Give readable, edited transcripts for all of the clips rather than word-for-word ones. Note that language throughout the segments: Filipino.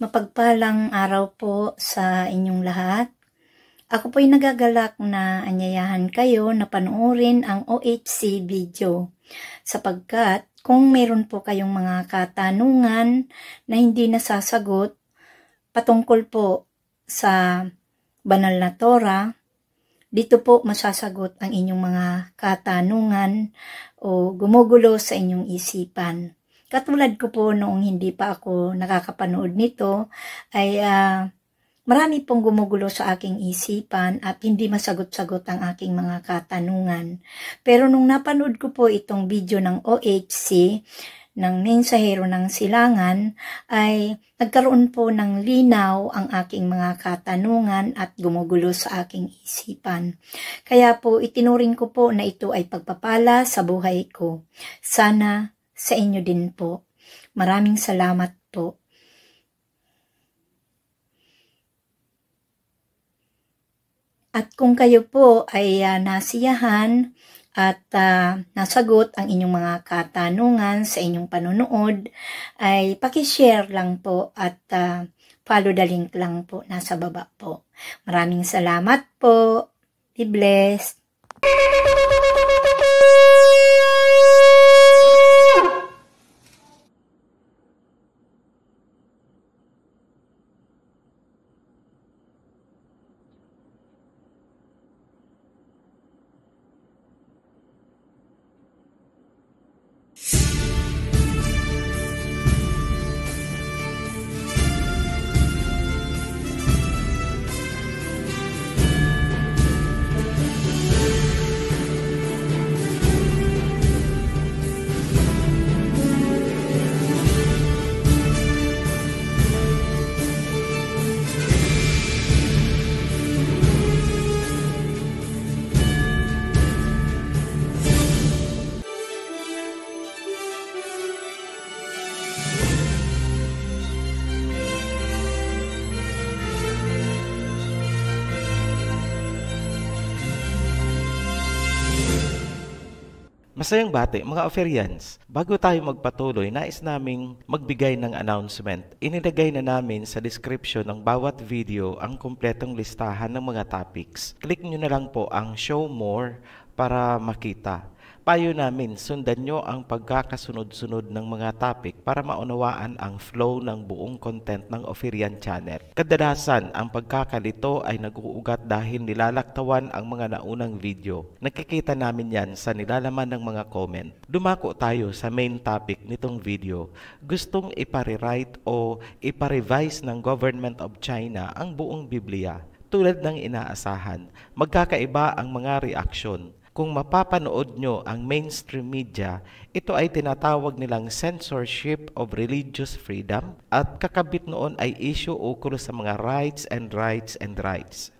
Mapagpalang araw po sa inyong lahat. Ako po'y nagagalak na anyayahan kayo na panoorin ang OHC video sapagkat kung meron po kayong mga katanungan na hindi nasasagot patungkol po sa banal na Torah, dito po masasagot ang inyong mga katanungan o gumugulo sa inyong isipan. Katulad ko po noong hindi pa ako nakakapanood nito ay marami pong gumugulo sa aking isipan at hindi masagot-sagot ang aking mga katanungan. Pero nung napanood ko po itong video ng OHC, ng Mensahero ng Silangan, ay nagkaroon po ng linaw ang aking mga katanungan at gumugulo sa aking isipan. Kaya po itinuring ko po na ito ay pagpapala sa buhay ko. Sana sa inyo din po. Maraming salamat po. At kung kayo po ay nasiyahan at nasagot ang inyong mga katanungan sa inyong panonood, ay pakishare lang po at follow the link lang po nasa baba po. Maraming salamat po. Be blessed. Masayang bati, mga Oferians, bago tayo magpatuloy, nais naming magbigay ng announcement. Inilagay na namin sa description ng bawat video ang kumpletong listahan ng mga topics. Click nyo na lang po ang Show More para makita. Payo namin, sundan nyo ang pagkakasunod-sunod ng mga topic para maunawaan ang flow ng buong content ng Oferian Channel. Kadalasan, ang pagkakalito ay nag-uugat dahil nilalaktawan ang mga naunang video. Nakikita namin yan sa nilalaman ng mga comment. Dumako tayo sa main topic nitong video. Gustong iparewrite o iparevise ng Government of China ang buong Biblia. Tulad ng inaasahan, magkakaiba ang mga reaksyon. Kung mapapanood nyo ang mainstream media, ito ay tinatawag nilang censorship of religious freedom at kakabit noon ay issue ukol sa mga rights.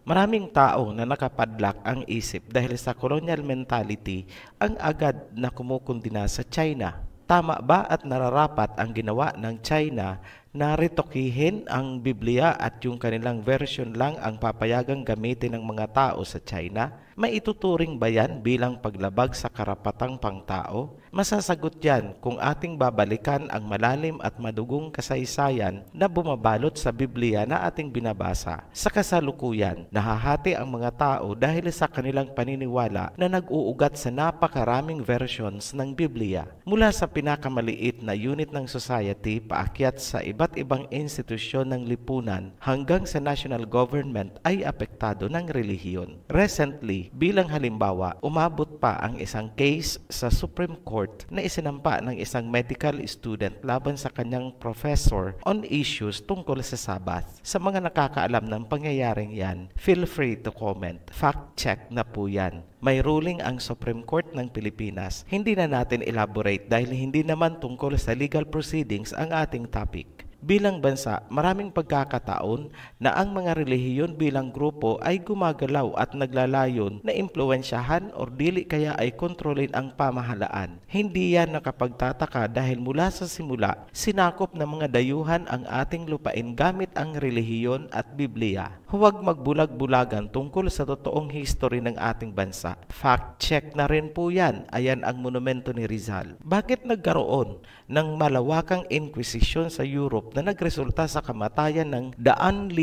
Maraming tao na nakapadlak ang isip dahil sa colonial mentality ang agad na kumukundina sa China. Tama ba at nararapat ang ginawa ng China na retokihin ang Biblia at yung kanilang version lang ang papayagang gamitin ng mga tao sa China? May ituturing ba yan bilang paglabag sa karapatang pangtao? Masasagot yan kung ating babalikan ang malalim at madugong kasaysayan na bumabalot sa Biblia na ating binabasa. Sa kasalukuyan, nahahati ang mga tao dahil sa kanilang paniniwala na nag-uugat sa napakaraming versions ng Biblia. Mula sa pinakamaliit na unit ng society paakyat sa iba't ibang institusyon ng lipunan hanggang sa national government ay apektado ng relihiyon. Recently, bilang halimbawa, umabot pa ang isang case sa Supreme Court na isinampa ng isang medical student laban sa kanyang professor on issues tungkol sa Sabbath. Sa mga nakakaalam ng pangyayaring yan, feel free to comment. Fact check na po yan. May ruling ang Supreme Court ng Pilipinas. Hindi na natin elaborate dahil hindi naman tungkol sa legal proceedings ang ating topic. Bilang bansa, maraming pagkakataon na ang mga relihiyon bilang grupo ay gumagalaw at naglalayon na impluwensyahan o dili kaya ay kontrolin ang pamahalaan. Hindi yan nakapagtataka dahil mula sa simula, sinakop ng mga dayuhan ang ating lupain gamit ang relihiyon at Biblia. Huwag magbulag-bulagan tungkol sa totoong history ng ating bansa. Fact check na rin po yan. Ayan ang monumento ni Rizal. Bakit nagkaroon ng malawakang inquisition sa Europe na nagresulta sa kamatayan ng 100,000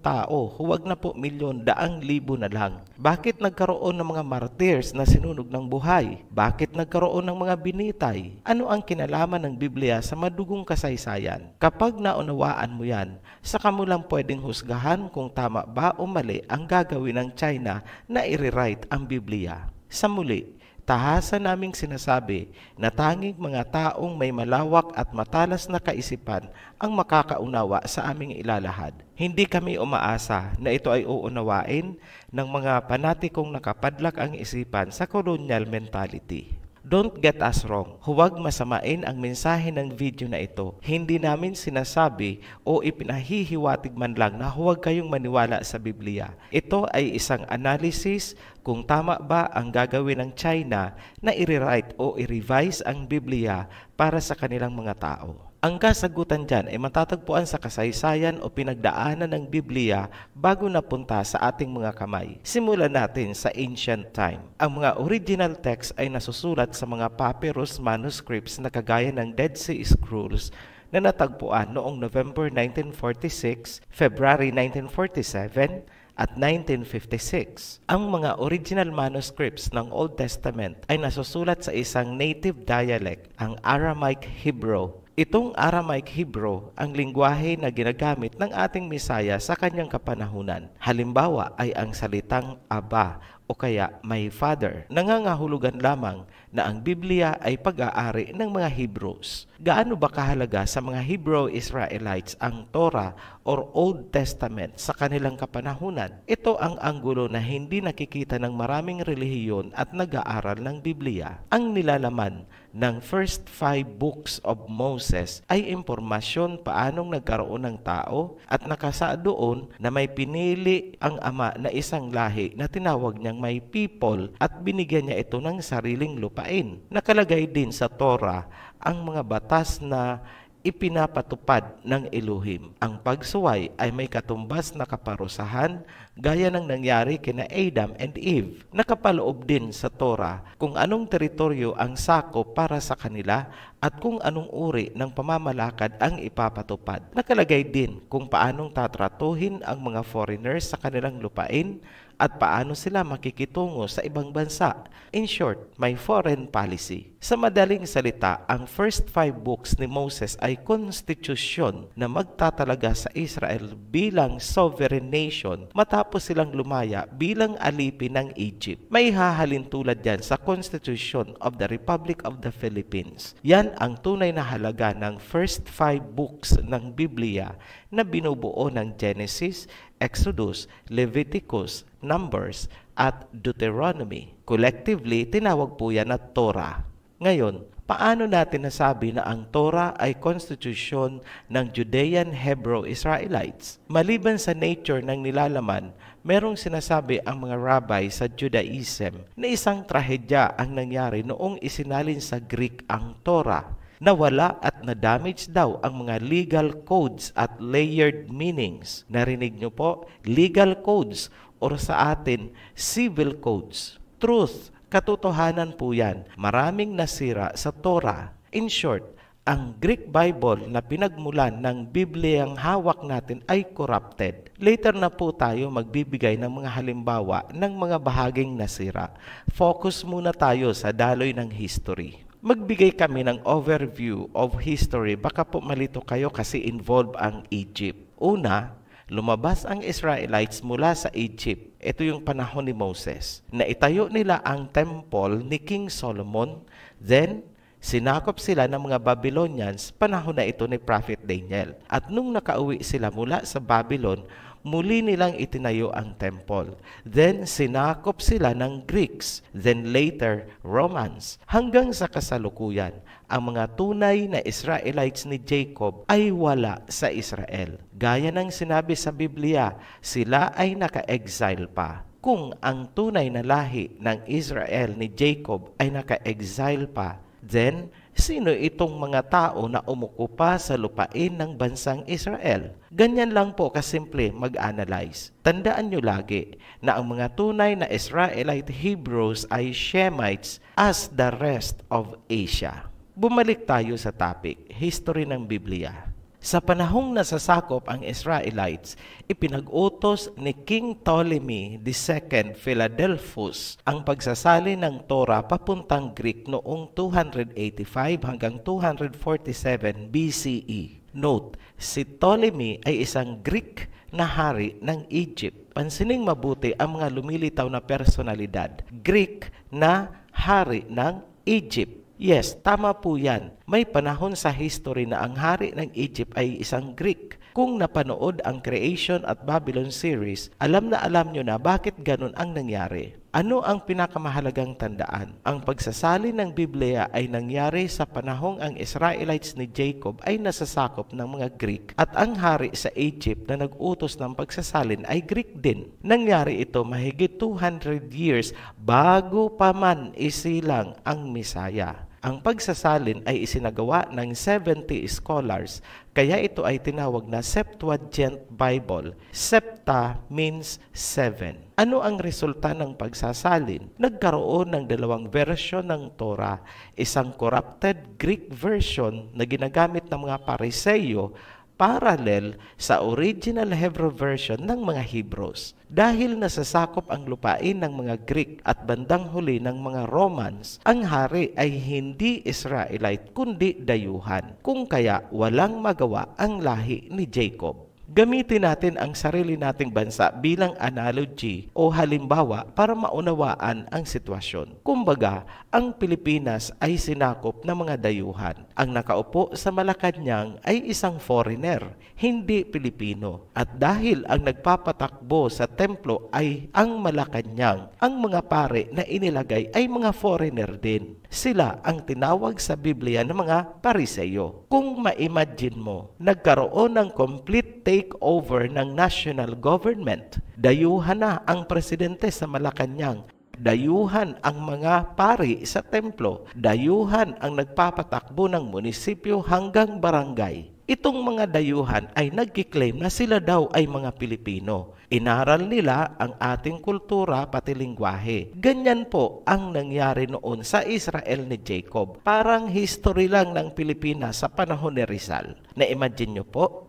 tao. Huwag na po milyon, 100,000 na lang. Bakit nagkaroon ng mga martyrs na sinunog ng buhay? Bakit nagkaroon ng mga binitay? Ano ang kinalaman ng Biblia sa madugong kasaysayan? Kapag naunawaan mo yan, saka mo lang pwedeng husgahan kung tama ba o mali ang gagawin ng China na i-rewrite ang Biblia. Sa muli, tahasan naming sinasabi na tanging mga taong may malawak at matalas na kaisipan ang makakaunawa sa aming ilalahad. Hindi kami umaasa na ito ay uunawain ng mga panatikong nakapadlak ang isipan sa colonial mentality. Don't get us wrong, huwag masamain ang mensahe ng video na ito. Hindi namin sinasabi o ipinahihiwatig man lang na huwag kayong maniwala sa Biblia. Ito ay isang analysis kung tama ba ang gagawin ng China na i-rewrite o i-revise ang Biblia para sa kanilang mga tao. Ang kasagutan dyan ay matatagpuan sa kasaysayan o pinagdaanan ng Biblia bago napunta sa ating mga kamay. Simulan natin sa ancient time. Ang mga original text ay nasusulat sa mga papyrus manuscripts na kagaya ng Dead Sea Scrolls na natagpuan noong November 1946, February 1947, at 1956. Ang mga original manuscripts ng Old Testament ay nasusulat sa isang native dialect, ang Aramaic Hebrew. Itong Aramaic Hebrew ang lingwahe na ginagamit ng ating Mesaya sa kanyang kapanahunan. Halimbawa ay ang salitang Aba o kaya my father. Nangangahulugan lamang na ang Biblia ay pag-aari ng mga Hebrews. Gaano ba kahalaga sa mga Hebrew Israelites ang Torah or Old Testament sa kanilang kapanahunan? Ito ang anggulo na hindi nakikita ng maraming relihiyon at nag-aaral ng Biblia. Ang nilalaman ng first 5 books of Moses ay impormasyon paanong nagkaroon ng tao at nakasaad doon na may pinili ang ama na isang lahi na tinawag niyang may people at binigyan niya ito ng sariling lupain. Nakalagay din sa Torah ang mga batas na ipinapatupad ng Elohim. Ang pagsuway ay may katumbas na kaparusahan gaya ng nangyari kina Adam and Eve. Nakapaloob din sa Torah kung anong teritoryo ang sakop para sa kanila at kung anong uri ng pamamalakad ang ipapatupad. Nakalagay din kung paanong tatratuhin ang mga foreigners sa kanilang lupain at paano sila makikitungo sa ibang bansa. In short, may foreign policy. Sa madaling salita, ang first 5 books ni Moses ay konstitusyon na magtatalaga sa Israel bilang sovereign nation matapos silang lumaya bilang alipin ng Egypt. May hahalin tulad yan sa Constitution of the Republic of the Philippines. Yan ang tunay na halaga ng first 5 books ng Biblia na binubuo ng Genesis, Exodus, Leviticus, Numbers, at Deuteronomy. Collectively, tinawag po yan na Torah. Ngayon, paano natin nasabi na ang Torah ay konstitusyon ng Judean Hebrew Israelites? Maliban sa nature ng nilalaman, merong sinasabi ang mga rabbi sa Judaism na isang trahedya ang nangyari noong isinalin sa Greek ang Torah. Nawala at na-damage daw ang mga legal codes at layered meanings. Narinig nyo po? Legal codes or sa atin, civil codes. Truth, katotohanan po yan. Maraming nasira sa Torah. In short, ang Greek Bible na pinagmulan ng Bibliang hawak natin ay corrupted. Later na po tayo magbibigay ng mga halimbawa ng mga bahaging nasira. Focus muna tayo sa daloy ng history. Magbigay kami ng overview of history. Baka po malito kayo kasi involved ang Egypt. Una, lumabas ang Israelites mula sa Egypt. Ito yung panahon ni Moses. Naitayo nila ang temple ni King Solomon. Then, sinakop sila ng mga Babylonians. Panahon na ito ni Prophet Daniel. At nung nakauwi sila mula sa Babylon, muli nilang itinayo ang temple. Then, sinakop sila ng Greeks. Then later, Romans. Hanggang sa kasalukuyan, ang mga tunay na Israelites ni Jacob ay wala sa Israel. Gaya ng sinabi sa Biblia, sila ay naka-exile pa. Kung ang tunay na lahi ng Israel ni Jacob ay naka-exile pa, then, sino itong mga tao na umukupa sa lupain ng bansang Israel? Ganyan lang po kasimple mag-analyze. Tandaan nyo lagi na ang mga tunay na Israelite Hebrews ay Shemites as the rest of Asia. Bumalik tayo sa topic, history ng Biblia. Sa panahong nasasakop ang Israelites, ipinag-utos ni King Ptolemy II Philadelphus ang pagsasali ng Torah papuntang Greek noong 285 hanggang 247 BCE. Note, si Ptolemy ay isang Greek na hari ng Egypt. Pansining mabuti ang mga lumilitaw na personalidad. Greek na hari ng Egypt. Yes, tama po yan. May panahon sa history na ang hari ng Egypt ay isang Greek. Kung napanood ang Creation at Babylon series, alam nyo na bakit ganun ang nangyari. Ano ang pinakamahalagang tandaan? Ang pagsasali ng Biblia ay nangyari sa panahong ang Israelites ni Jacob ay nasasakop ng mga Greek at ang hari sa Egypt na nag-utos ng pagsasalin ay Greek din. Nangyari ito mahigit 200 years bago pa man isilang ang Misaya. Ang pagsasalin ay isinagawa ng 70 scholars, kaya ito ay tinawag na Septuagint Bible. Septa means 7. Ano ang resulta ng pagsasalin? Nagkaroon ng dalawang version ng Torah, isang corrupted Greek version na ginagamit ng mga Pariseyo parallel sa original Hebrew version ng mga Hebrews. Dahil nasasakop ang lupain ng mga Greek at bandang huli ng mga Romans, ang hari ay hindi Israelite kundi dayuhan. Kung kaya walang magawa ang lahi ni Jacob. Gamitin natin ang sarili nating bansa bilang analogy o halimbawa para maunawaan ang sitwasyon. Kumbaga, ang Pilipinas ay sinakop ng mga dayuhan. Ang nakaupo sa Malacanang ay isang foreigner, hindi Pilipino. At dahil ang nagpapatakbo sa templo ay ang Malacanang, ang mga pare na inilagay ay mga foreigner din. Sila ang tinawag sa Biblia ng mga Pariseyo. Kung ma-imagine mo, nagkaroon ng complete takeover ng national government. Dayuhan na ang presidente sa Malacanang. Dayuhan ang mga pari sa templo. Dayuhan ang nagpapatakbo ng munisipyo hanggang barangay. Itong mga dayuhan ay nagkiklaim na sila daw ay mga Pilipino. Inaral nila ang ating kultura pati lingwahe. Ganyan po ang nangyari noon sa Israel ni Jacob. Parang history lang ng Pilipinas sa panahon ni Rizal. Na-imagine nyo po?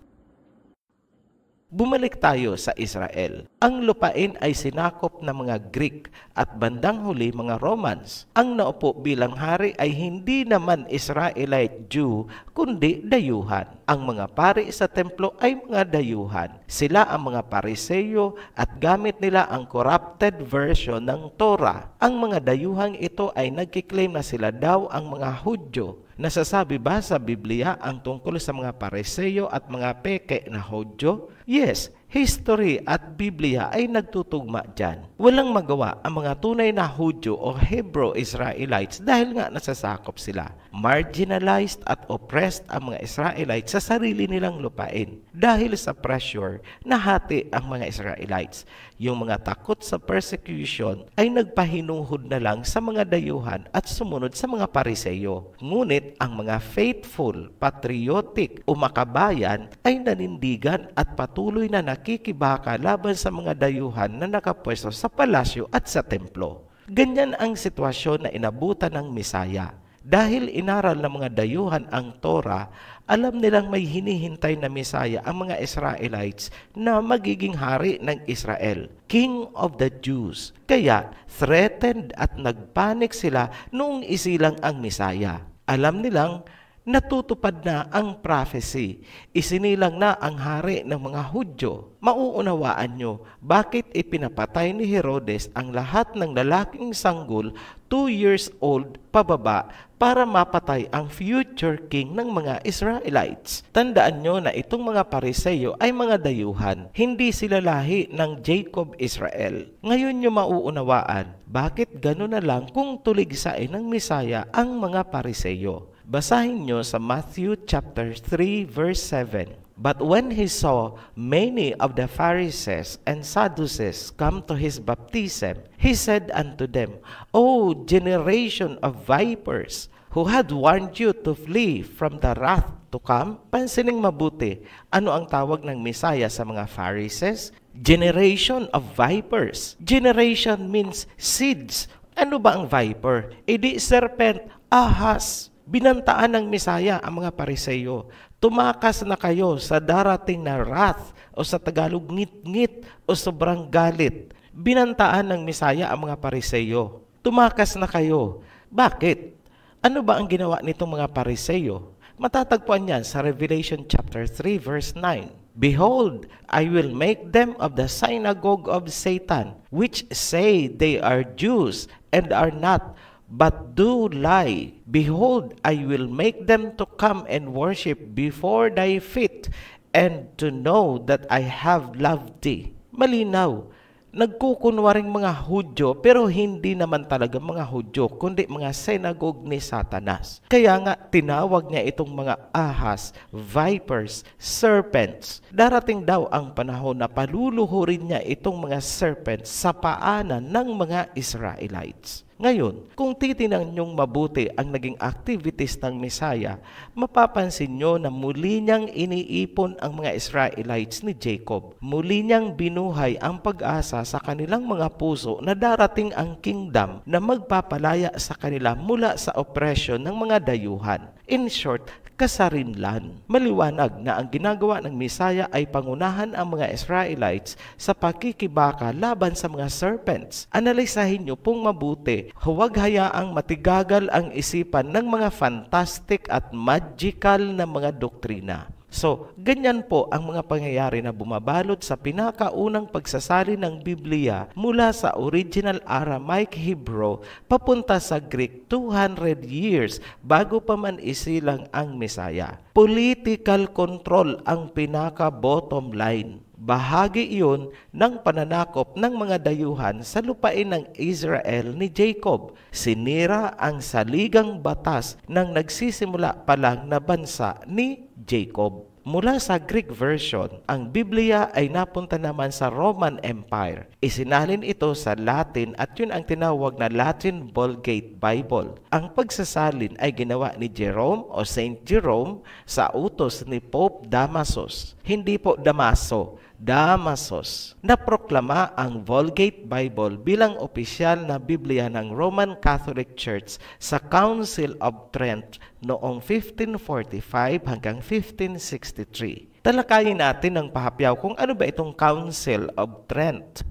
Bumalik tayo sa Israel. Ang lupain ay sinakop ng mga Greek at bandang huli mga Romans. Ang naupo bilang hari ay hindi naman Israelite Jew, kundi dayuhan. Ang mga pari sa templo ay mga dayuhan. Sila ang mga Pariseyo at gamit nila ang corrupted version ng Torah. Ang mga dayuhang ito ay nagkiklaim na sila daw ang mga Hudyo. Nasasabi ba sa Biblia ang tungkol sa mga Pariseyo at mga peke na Hudyo? Yes, history at Biblia ay nagtutugma dyan. Walang magawa ang mga tunay na Hudyo o Hebrew Israelites dahil nga nasasakop sila. Marginalized at oppressed ang mga Israelites sa sarili nilang lupain. Dahil sa pressure, nahati ang mga Israelites. Yung mga takot sa persecution ay nagpahinuhod na lang sa mga dayuhan at sumunod sa mga Pariseyo. Ngunit ang mga faithful, patriotic o makabayan ay nanindigan at patuloy na nakikibaka laban sa mga dayuhan na nakapwesto sa palasyo at sa templo. Ganyan ang sitwasyon na inabutan ng Misaya. Dahil inaral ng mga dayuhan ang Torah, alam nilang may hinihintay na Misaya ang mga Israelites na magiging hari ng Israel, King of the Jews. Kaya threatened at nagpanik sila noong isilang ang Misaya. Alam nilang natutupad na ang prophecy. Isinilang na ang hari ng mga Hudyo. Mauunawaan nyo, bakit ipinapatay ni Herodes ang lahat ng lalaking sanggol 2 years old pababa para mapatay ang future king ng mga Israelites. Tandaan nyo na itong mga Pariseyo ay mga dayuhan. Hindi sila lahi ng Jacob Israel. Ngayon nyo mauunawaan, bakit gano'n na lang kung tuligsain ng Misaya ang mga Pariseyo. Basahin nyo sa Matthew chapter 3 verse 7. But when he saw many of the Pharisees and Sadducees come to his baptism, he said unto them, O generation of vipers, who had warned you to flee from the wrath to come? Pansining mabuti, ano ang tawag ng Misaya sa mga Pharisees? Generation of vipers. Generation means seeds. Ano ba ang viper? Edi serpent, ahas. Binantaan ng Misaya ang mga Pariseyo. Tumakas na kayo sa darating na wrath o sa Tagalog ngit-ngit o sobrang galit. Binantaan ng Mesaya ang mga Pariseyo. Tumakas na kayo. Bakit? Ano ba ang ginawa nitong mga Pariseyo? Matatagpuan yan sa Revelation chapter 3 verse 9. Behold, I will make them of the synagogue of Satan, which say they are Jews and are not, but do lie. Behold, I will make them to come and worship before thy feet, and to know that I have loved thee. Malinaw. Nagkukunwaring mga Hudyo pero hindi naman talaga mga Hudyo kundi mga synagogue ni Satanas. Kaya nga tinawag niya itong mga ahas, vipers, serpents. Darating daw ang panahon na paluluhurin niya itong mga serpents sa paanan ng mga Israelites. Ngayon, kung titingnan niyong mabuti ang naging activities ng Mesaya, mapapansin niyo na muli niyang iniipon ang mga Israelites ni Jacob. Muli niyang binuhay ang pag-asa sa kanilang mga puso na darating ang kingdom na magpapalaya sa kanila mula sa oppression ng mga dayuhan. In short, kasarinlan. Maliwanag na ang ginagawa ng Mesaya ay pangunahan ang mga Israelites sa pakikibaka laban sa mga serpents. Analisahin niyo pong mabuti, huwag hayaang matigagal ang isipan ng mga fantastic at magical na mga doktrina. So, ganyan po ang mga pangyayari na bumabalot sa pinakaunang pagsasali ng Biblia mula sa original Aramaic Hebrew papunta sa Greek 200 years bago pa man isilang ang Mesaya. Political control ang pinaka-bottom line. Bahagi iyon ng pananakop ng mga dayuhan sa lupain ng Israel ni Jacob. Sinira ang saligang batas ng nagsisimula pa lang na bansa ni Jacob. Mula sa Greek version, ang Biblia ay napunta naman sa Roman Empire. Isinalin ito sa Latin at yun ang tinawag na Latin Vulgate Bible. Ang pagsasalin ay ginawa ni Jerome o Saint Jerome sa utos ni Pope Damasus. Hindi po Damaso, Damasus. Naproklama ang Vulgate Bible bilang opisyal na Biblia ng Roman Catholic Church sa Council of Trent noong 1545 hanggang 1563. Talakayin natin ng pahapyaw kung ano ba itong Council of Trent.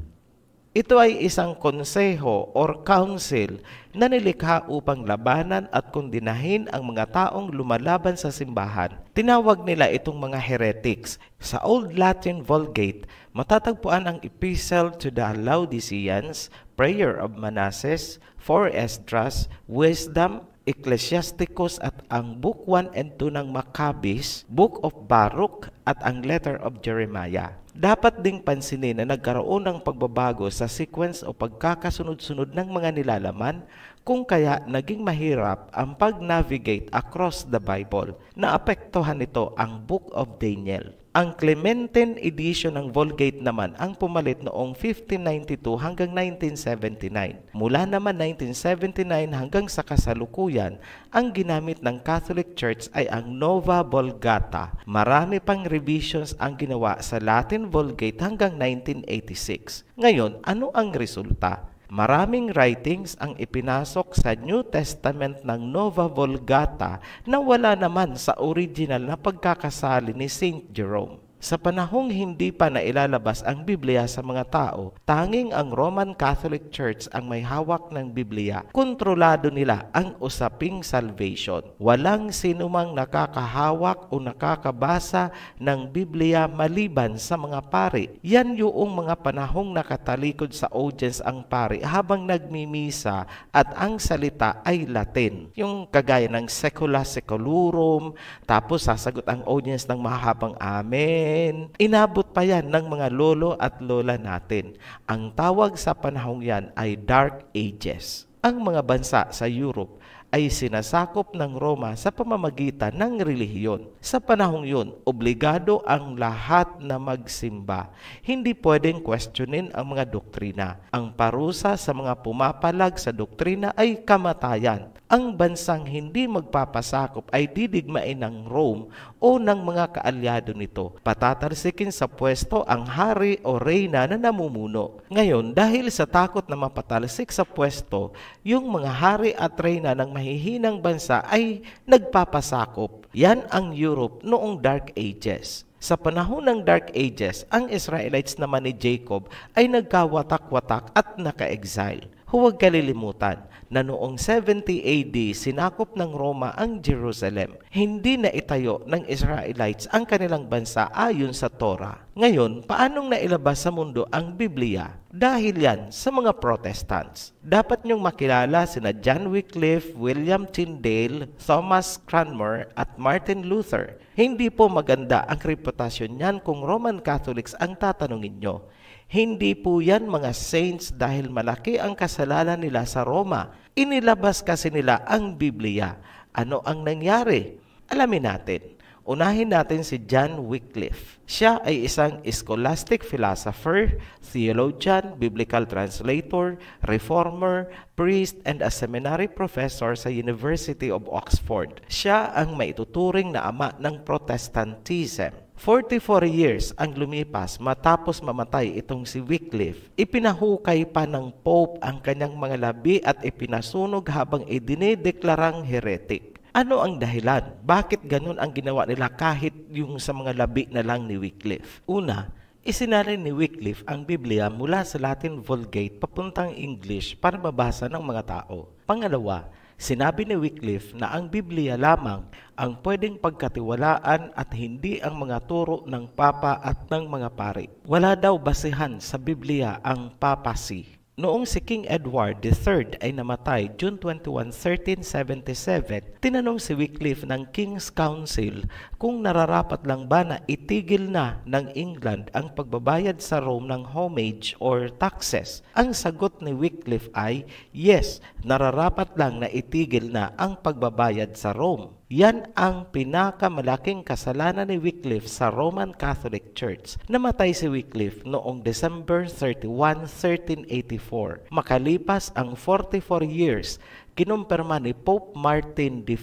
Ito ay isang konseho or council na nilikha upang labanan at kondinahin ang mga taong lumalaban sa simbahan. Tinawag nila itong mga heretics. Sa Old Latin Vulgate, matatagpuan ang Epistle to the Laodiceans, Prayer of Manasses, 4 Esdras, Wisdom, Ecclesiasticus at ang Book 1 and 2 ng Maccabees, Book of Baruch at ang Letter of Jeremiah. Dapat ding pansinin na nagkaroon ng pagbabago sa sequence o pagkakasunod-sunod ng mga nilalaman kung kaya naging mahirap ang pag-navigate across the Bible. Naapektuhan nito ang Book of Daniel. Ang Clementine edition ng Vulgate naman ang pumalit noong 1592 hanggang 1979. Mula naman 1979 hanggang sa kasalukuyan, ang ginamit ng Catholic Church ay ang Nova Vulgata. Marami pang revisions ang ginawa sa Latin Vulgate hanggang 1986. Ngayon, ano ang resulta? Maraming writings ang ipinasok sa New Testament ng Nova Vulgata na wala naman sa original na pagkakasali ni Saint Jerome. Sa panahong hindi pa nailalabas ang Biblia sa mga tao, tanging ang Roman Catholic Church ang may hawak ng Biblia. Kontrolado nila ang usaping salvation. Walang sinumang nakakahawak o nakakabasa ng Biblia maliban sa mga pari. Yan yung mga panahong nakatalikod sa audience ang pari habang nagmimisa at ang salita ay Latin. Yung kagaya ng secula seculurum, tapos sasagot ang audience ng mahabang amen. Inabot pa yan ng mga lolo at lola natin. Ang tawag sa panahong yan ay Dark Ages. Ang mga bansa sa Europe ay sinasakop ng Roma sa pamamagitan ng relihiyon. Sa panahong yun, obligado ang lahat na magsimba. Hindi pwedeng questionin ang mga doktrina. Ang parusa sa mga pumapalag sa doktrina ay kamatayan. Ang bansang hindi magpapasakop ay didigmain ng Rome o ng mga kaalyado nito. Patatalsikin sa pwesto ang hari o reyna na namumuno. Ngayon, dahil sa takot na mapatalsik sa pwesto, yung mga hari at reyna ng mahihinang bansa ay nagpapasakop. Yan ang Europe noong Dark Ages. Sa panahon ng Dark Ages, ang Israelites naman ni Jacob ay nagkawatak-watak at naka-exile. Huwag kalilimutan na noong 70 AD sinakop ng Roma ang Jerusalem. Hindi na itayo ng Israelites ang kanilang bansa ayon sa Torah. Ngayon, paanong nailabas sa mundo ang Biblia? Dahil yan sa mga Protestants. Dapat niyong makilala sina John Wycliffe, William Tyndale, Thomas Cranmer at Martin Luther. Hindi po maganda ang reputasyon niyan kung Roman Catholics ang tatanungin nyo. Hindi po yan mga saints dahil malaki ang kasalanan nila sa Roma. Inilabas kasi nila ang Biblia. Ano ang nangyari? Alamin natin. Unahin natin si John Wycliffe. Siya ay isang scholastic philosopher, theologian, biblical translator, reformer, priest, and a seminary professor sa University of Oxford. Siya ang maituturing na ama ng Protestantism. 44 years ang lumipas matapos mamatay itong si Wycliffe. Ipinahukay pa ng Pope ang kanyang mga labi at ipinasunog habang idinedeklarang heretic. Ano ang dahilan? Bakit ganun ang ginawa nila kahit yung sa mga labi na lang ni Wycliffe? Una, isinalin ni Wycliffe ang Biblia mula sa Latin Vulgate papuntang English para mabasa ng mga tao. Pangalawa, sinabi ni Wycliffe na ang Biblia lamang ang pwedeng pagkatiwalaan at hindi ang mga turo ng Papa at ng mga pari. Wala daw basihan sa Biblia ang papacy. Noong si King Edward III ay namatay June 21, 1377, tinanong si Wycliffe ng King's Council kung nararapat lang ba na itigil na ng England ang pagbabayad sa Rome ng homage or taxes. Ang sagot ni Wycliffe ay, yes, nararapat lang na itigil na ang pagbabayad sa Rome. Yan ang pinakamalaking kasalanan ni Wycliffe sa Roman Catholic Church. Namatay si Wycliffe noong December 31, 1384. Makalipas ang 44 years, kinumpirma ni Pope Martin V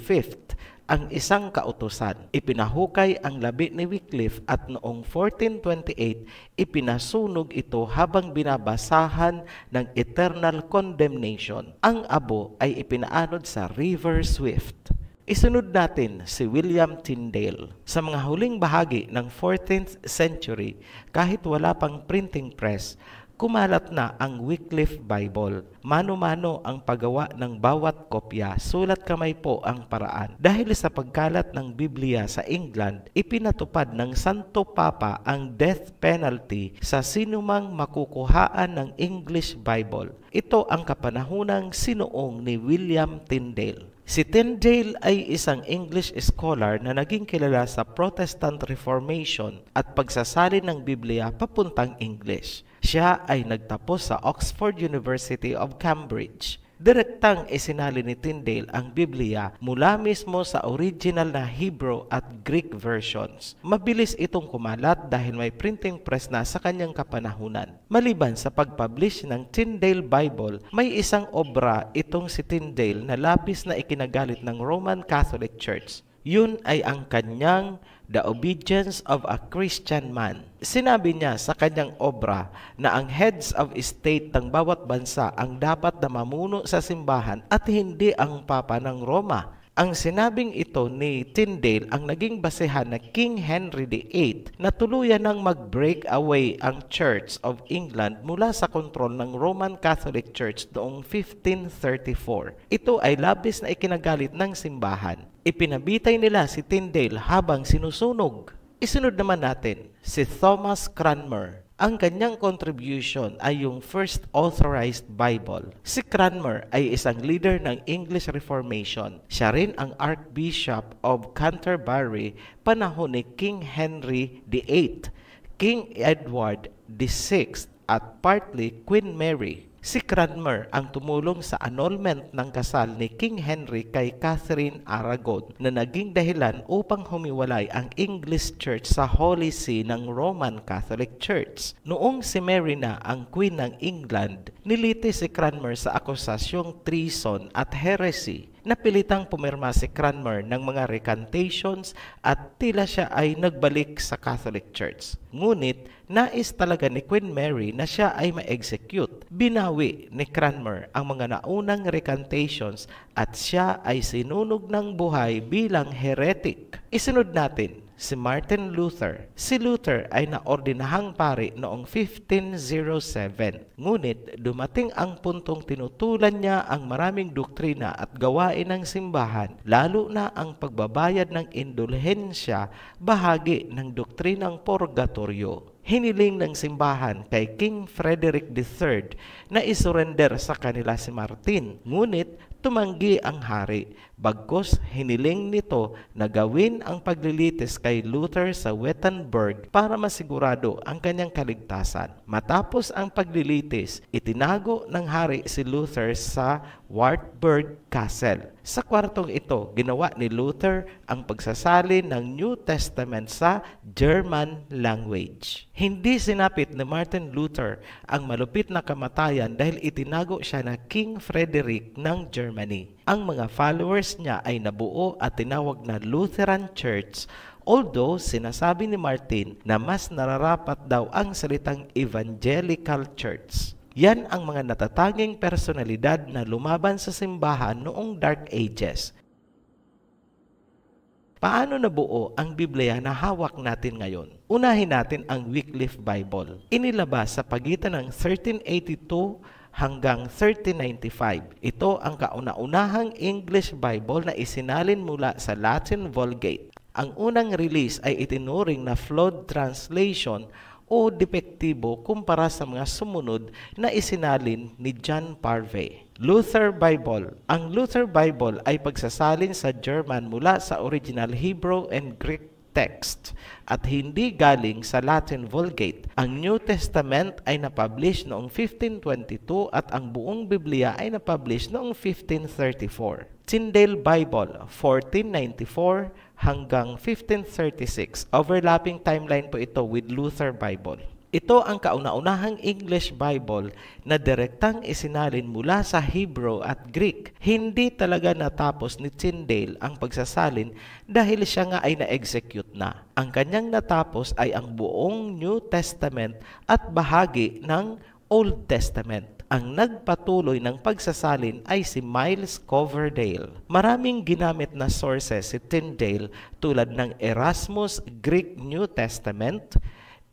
ang isang kautusan. Ipinahukay ang labi ni Wycliffe at noong 1428, ipinasunog ito habang binabasahan ng eternal condemnation. Ang abo ay ipinaanod sa River Swift. Isunod natin si William Tyndale. Sa mga huling bahagi ng 14th century, kahit wala pang printing press, kumalat na ang Wycliffe Bible. Mano-mano ang paggawa ng bawat kopya, sulat kamay po ang paraan. Dahil sa pagkalat ng Biblia sa England, ipinatupad ng Santo Papa ang death penalty sa sinumang makukuhaan ng English Bible. Ito ang kapanahunang sinuong ni William Tyndale. Si Tyndale ay isang English scholar na naging kilala sa Protestant Reformation at pagsasalin ng Biblia papuntang English. Siya ay nagtapos sa Oxford University of Cambridge. Direktang isinali ni Tyndale ang Biblia mula mismo sa original na Hebrew at Greek versions. Mabilis itong kumalat dahil may printing press na sa kanyang kapanahunan. Maliban sa pag-publish ng Tyndale Bible, may isang obra itong si Tyndale na labis na ikinagalit ng Roman Catholic Church. Yun ay ang kanyang The Obedience of a Christian Man. Sinabi niya sa kanyang obra na ang heads of state ng bawat bansa ang dapat na mamuno sa simbahan at hindi ang Papa ng Roma. Ang sinabing ito ni Tyndale ang naging basehan na King Henry VIII na tuluyan nang mag-break away ang Church of England mula sa kontrol ng Roman Catholic Church noong 1534. Ito ay labis na ikinagalit ng simbahan. Ipinabitay nila si Tyndale habang sinusunog. Isunod naman natin si Thomas Cranmer. Ang kanyang contribution ay yung first authorized Bible. Si Cranmer ay isang leader ng English Reformation. Siya rin ang Archbishop of Canterbury panahon ni King Henry VIII, King Edward VI at partly Queen Mary. Si Cranmer ang tumulong sa annulment ng kasal ni King Henry kay Catherine Aragon na naging dahilan upang humiwalay ang English Church sa Holy See ng Roman Catholic Church. Noong si Mary na ang Queen ng England, nilitis si Cranmer sa akusasyong treason at heresy. napilitang pumirma si Cranmer ng mga recantations at tila siya ay nagbalik sa Catholic Church. Ngunit nais talaga ni Queen Mary na siya ay ma-execute. Binawi ni Cranmer ang mga naunang recantations at siya ay sinunog ng buhay bilang heretic. Isunod natin si Martin Luther. Si Luther ay naordinahang pari noong 1507. Ngunit dumating ang puntong tinutulan niya ang maraming doktrina at gawain ng simbahan, lalo na ang pagbabayad ng indulhensya, bahagi ng doktrinang purgatorio. Hiniling ng simbahan kay King Frederick III na isurrender sa kanila si Martin. Ngunit tumanggi ang hari. Bagkus hiniling nito na gawin ang paglilitis kay Luther sa Wittenberg para masigurado ang kanyang kaligtasan. Matapos ang paglilitis, itinago ng hari si Luther sa Wartburg Castle. Sa kwartong ito, ginawa ni Luther ang pagsasalin ng New Testament sa German language. Hindi sinapit ni Martin Luther ang malupit na kamatayan dahil itinago siya na King Frederick ng Germany. Ang mga followers niya ay nabuo at tinawag na Lutheran Church, although sinasabi ni Martin na mas nararapat daw ang salitang Evangelical Church. Yan ang mga natatanging personalidad na lumaban sa simbahan noong Dark Ages. Paano nabuo ang Biblia na hawak natin ngayon? Unahin natin ang Wycliffe Bible. Inilabas sa pagitan ng 1382 hanggang 1395. Ito ang kauna-unahang English Bible na isinalin mula sa Latin Vulgate. Ang unang release ay itinuring na flawed translation o depektibo kumpara sa mga sumunod na isinalin ni John Parvey. Luther Bible. Ang Luther Bible ay pagsasalin sa German mula sa original Hebrew and Greek text at hindi galing sa Latin Vulgate. Ang New Testament ay napublish noong 1522 at ang buong Biblia ay napublish noong 1534. Tyndale Bible, 1494 hanggang 1536. Overlapping timeline po ito with Luther Bible. Ito ang kauna-unahang English Bible na direktang isinalin mula sa Hebrew at Greek. Hindi talaga natapos ni Tyndale ang pagsasalin dahil siya nga ay na-execute na. Ang kanyang natapos ay ang buong New Testament at bahagi ng Old Testament. Ang nagpatuloy ng pagsasalin ay si Miles Coverdale. Maraming ginamit na sources si Tyndale tulad ng Erasmus Greek New Testament,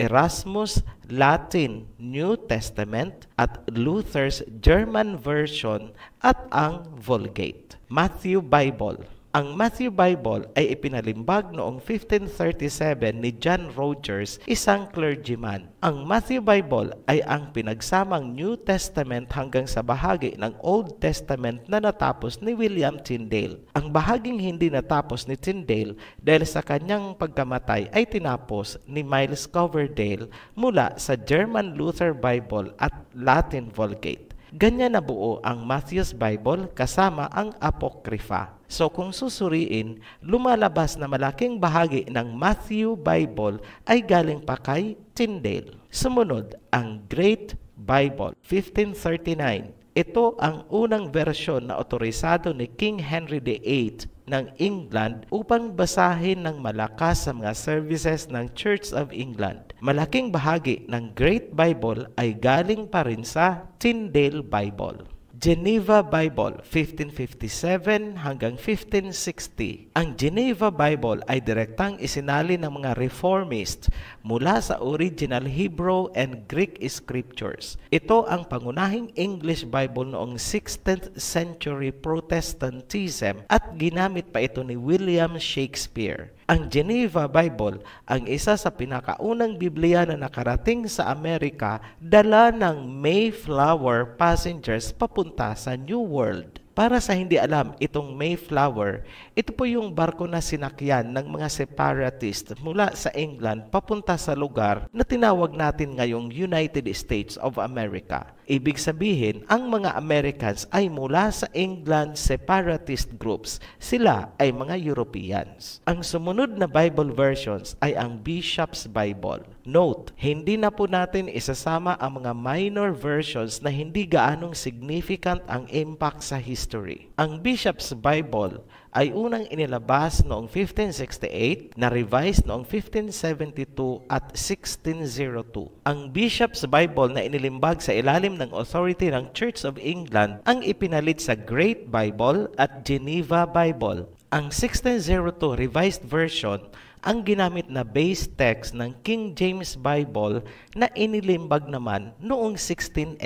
Erasmus Latin New Testament at Luther's German version at ang Vulgate. Matthew Bible. Ang Matthew Bible ay ipinalimbag noong 1537 ni John Rogers, isang clergyman. Ang Matthew Bible ay ang pinagsamang New Testament hanggang sa bahagi ng Old Testament na natapos ni William Tyndale. Ang bahaging hindi natapos ni Tyndale dahil sa kanyang pagkamatay ay tinapos ni Miles Coverdale mula sa German Luther Bible at Latin Vulgate. Ganyan nabuo ang Matthew's Bible kasama ang Apocrypha. So kung susuriin, lumalabas na malaking bahagi ng Matthew Bible ay galing pa kay Tyndale. Sumunod ang Great Bible, 1539. Ito ang unang bersyon na otorisado ni King Henry VIII ng England upang basahin ng malakas sa mga services ng Church of England. Malaking bahagi ng Great Bible ay galing pa rin sa Tyndale Bible. Geneva Bible, 1557 hanggang 1560. Ang Geneva Bible ay direktang isinalin ng mga reformist mula sa original Hebrew and Greek scriptures. Ito ang pangunahing English Bible noong 16th century Protestantism at ginamit pa ito ni William Shakespeare. Ang Geneva Bible ang isa sa pinakaunang Biblia na nakarating sa Amerika, dala ng Mayflower passengers papunta sa New World. Para sa hindi alam, itong Mayflower, ito po yung barko na sinakyan ng mga separatist mula sa England papunta sa lugar na tinawag natin ngayong United States of America. Ibig sabihin, ang mga Americans ay mula sa England separatist groups. Sila ay mga Europeans. Ang sumunod na Bible versions ay ang Bishop's Bible. Note, hindi na po natin isasama ang mga minor versions na hindi gaanong significant ang impact sa history. Ang Bishop's Bible ay unang inilabas noong 1568, na revised noong 1572 at 1602. Ang Bishop's Bible na inilimbag sa ilalim ng authority ng Church of England ang ipinalit sa Great Bible at Geneva Bible. Ang 1602 revised version ang ginamit na base text ng King James Bible na inilimbag naman noong 1611.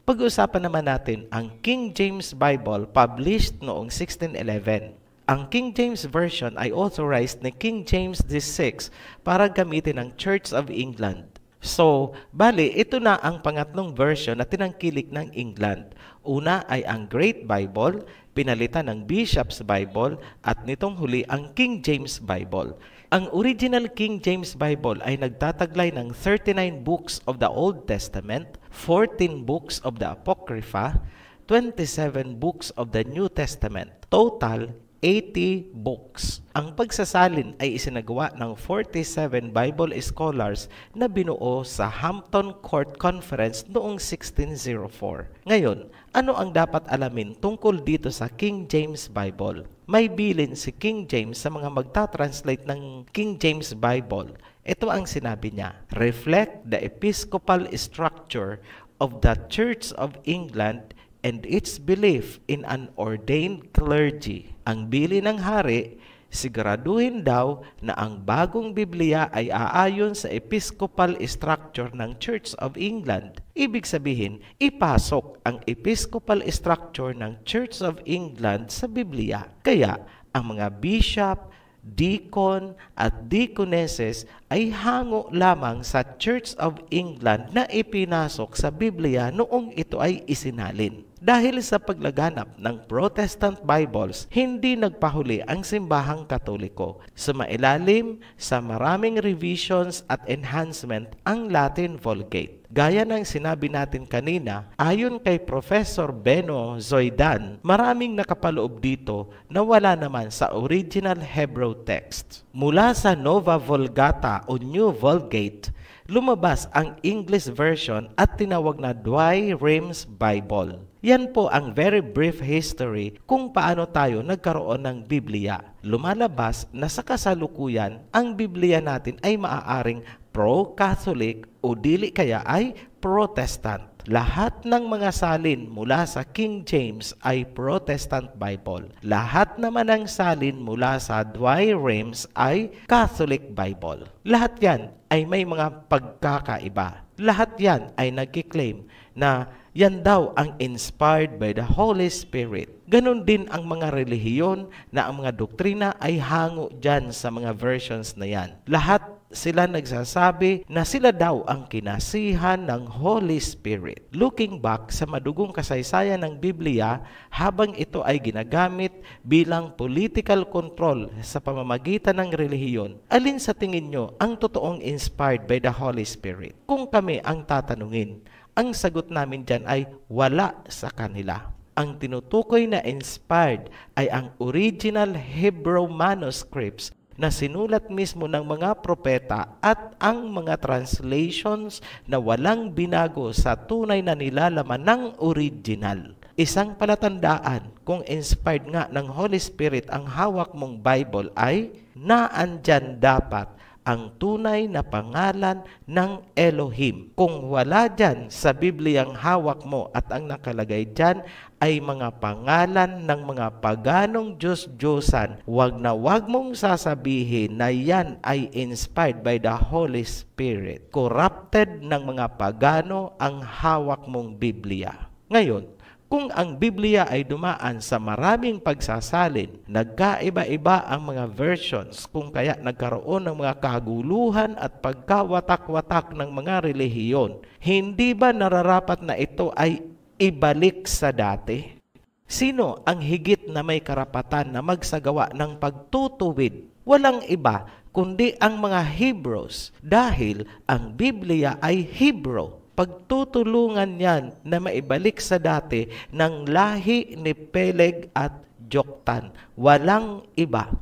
Pag-usapan naman natin ang King James Bible published noong 1611. Ang King James Version ay authorized ni King James VI para gamitin ng Church of England. So, bali, ito na ang pangatlong version na tinangkilik ng England. Una ay ang Great Bible, pinalitan ng Bishop's Bible, at nitong huli ang King James Bible. Ang original King James Bible ay nagtataglay ng 39 books of the Old Testament, 14 books of the Apocrypha, 27 books of the New Testament. Total, 80 books. Ang pagsasalin ay isinagawa ng 47 Bible scholars na binuo sa Hampton Court Conference noong 1604. Ngayon, ano ang dapat alamin tungkol dito sa King James Bible? May bilin si King James sa mga magta-translate ng King James Bible. Ito ang sinabi niya: reflect the episcopal structure of the Church of England and its belief in an ordained clergy. Ang bilin ng hari, siguraduhin daw na ang bagong Biblia ay aayon sa episcopal structure ng Church of England. Ibig sabihin, ipasok ang episcopal structure ng Church of England sa Biblia. Kaya, ang mga bishop, deacon at deaconesses ay hango lamang sa Church of England na ipinasok sa Biblia noong ito ay isinalin. Dahil sa paglaganap ng Protestant Bibles, hindi nagpahuli ang simbahang Katoliko. Sumailalim sa maraming revisions at enhancement ang Latin Vulgate. Gaya ng sinabi natin kanina, ayon kay Professor Beno Zoidan, maraming nakapaloob dito na wala naman sa original Hebrew text. Mula sa Nova Vulgata o New Vulgate, lumabas ang English version at tinawag na Douay-Rheims Bible. Yan po ang very brief history kung paano tayo nagkaroon ng Biblia. Lumalabas na sa kasalukuyan, ang Biblia natin ay maaaring pro-Catholic o dili kaya ay Protestant. Lahat ng mga salin mula sa King James ay Protestant Bible. Lahat naman ng salin mula sa Douay-Rheims ay Catholic Bible. Lahat yan ay may mga pagkakaiba. Lahat yan ay nagkiklaim na yan daw ang inspired by the Holy Spirit. Ganon din ang mga relihiyon na ang mga doktrina ay hango dyan sa mga versions na yan. Lahat sila nagsasabi na sila daw ang kinasihan ng Holy Spirit. Looking back sa madugong kasaysayan ng Biblia, habang ito ay ginagamit bilang political control sa pamamagitan ng relihiyon, alin sa tingin nyo ang totoong inspired by the Holy Spirit? Kung kami ang tatanungin, ang sagot namin dyan ay wala sa kanila. Ang tinutukoy na inspired ay ang original Hebrew manuscripts na sinulat mismo ng mga propeta at ang mga translations na walang binago sa tunay na nilalaman ng original. Isang palatandaan kung inspired nga ng Holy Spirit ang hawak mong Bible ay naandyan dapat ang tunay na pangalan ng Elohim. Kung wala dyan sa Bibliang hawak mo at ang nakalagay dyan ay mga pangalan ng mga paganong Diyos-Diyosan, wag mong sasabihin na yan ay inspired by the Holy Spirit. Corrupted ng mga pagano ang hawak mong Biblia. Ngayon, kung ang Biblia ay dumaan sa maraming pagsasalin, nagkaiba-iba ang mga versions, kung kaya nagkaroon ng mga kaguluhan at pagkawatak-watak ng mga relihiyon, hindi ba nararapat na ito ay ibalik sa dati? Sino ang higit na may karapatan na magsagawa ng pagtutuwid? Walang iba kundi ang mga Hebrews, dahil ang Biblia ay Hebrew. Pagtutulungan yan na maibalik sa dati ng lahi ni Peleg at Joktan. Walang iba.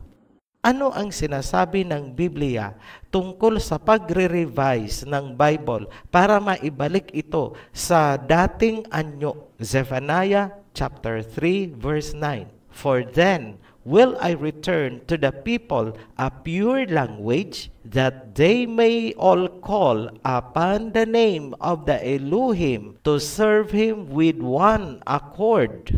Ano ang sinasabi ng Biblia tungkol sa pagre-revise ng Bible para maibalik ito sa dating anyo? Zephaniah chapter 3 verse 9. For then will I return to the people a pure language, that they may all call upon the name of the Elohim to serve Him with one accord.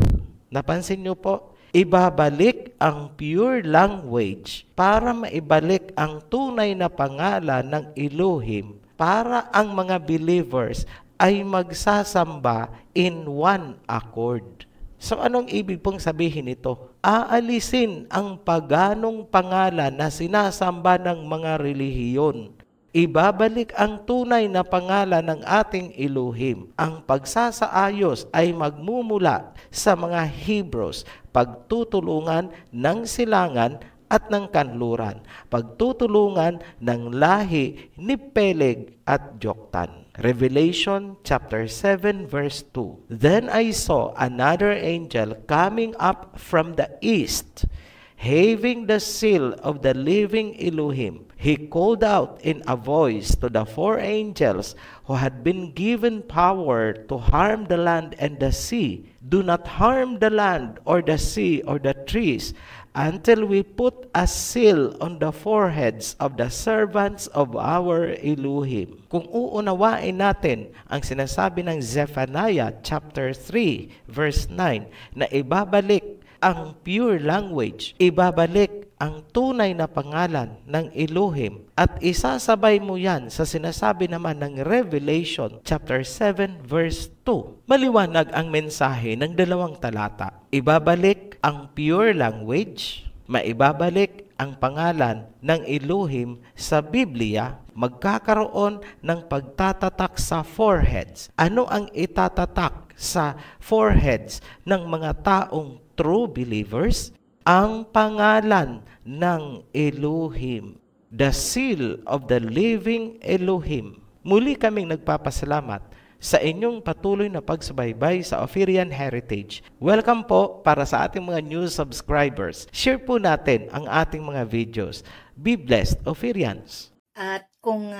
Napansin niyo po? Ibabalik ang pure language para maibalik ang tunay na pangalan ng Elohim para ang mga believers ay magsasamba in one accord. So anong ibig pong sabihin nito? Aalisin ang paganong pangalan na sinasamba ng mga relihiyon. Ibabalik ang tunay na pangalan ng ating Elohim. Ang pagsasaayos ay magmumula sa mga Hebrews, pagtutulungan ng silangan at ng kanluran, pagtutulungan ng lahi ni Peleg at Joktan. Revelation chapter 7 verse 2. Then I saw another angel coming up from the east, having the seal of the living Elohim. He called out in a voice to the four angels who had been given power to harm the land and the sea, do not harm the land or the sea or the trees until we put a seal on the foreheads of the servants of our Elohim. Kung uunawain natin ang sinasabi ng Zephaniah chapter 3 verse 9 na ibabalik ang pure language, ibabalik ang tunay na pangalan ng Elohim at isasabay mo yan sa sinasabi naman ng Revelation chapter 7 verse 2. Maliwanag ang mensahe ng dalawang talata. Ibabalik ang pure language, maibabalik ang pangalan ng Elohim sa Biblia, magkakaroon ng pagtatatak sa foreheads. Ano ang itatatak sa foreheads ng mga taong true believers? Ang pangalan ng Elohim, the seal of the living Elohim. Muli kaming nagpapasalamat sa inyong patuloy na pagsubaybay sa Ophirian Heritage. Welcome po para sa ating mga new subscribers. Share po natin ang ating mga videos. Be blessed, Ophirians! At kung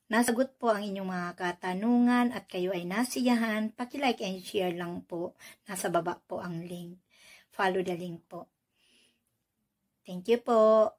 nasagot po ang inyong mga katanungan at kayo ay nasiyahan, paki-like and share lang po. Nasa baba po ang link. Follow the link po. Thank you po.